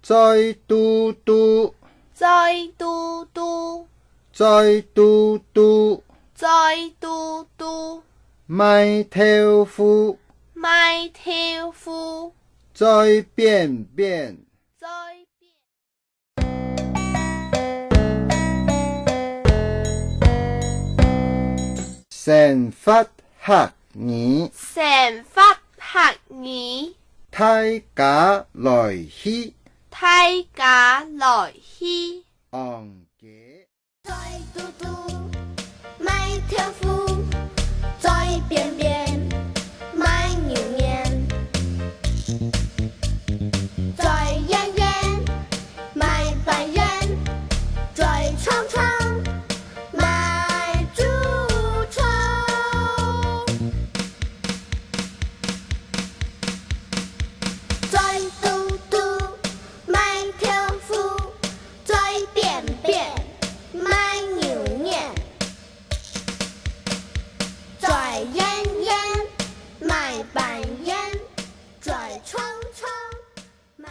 在嘟嘟，在嘟嘟，在嘟嘟，在嘟嘟，买豆腐，买豆腐，在便便。在成發黑耳，成發黑耳，大家來去大家來去。昂嘅。在嘟嘟，买豆腐，在便便，买牛面，在圆圆，买半圆，在长长，买猪肠。在嘟嘟，买豆腐，在便便。买牛面，在圆圆，买半圆，在长长，买。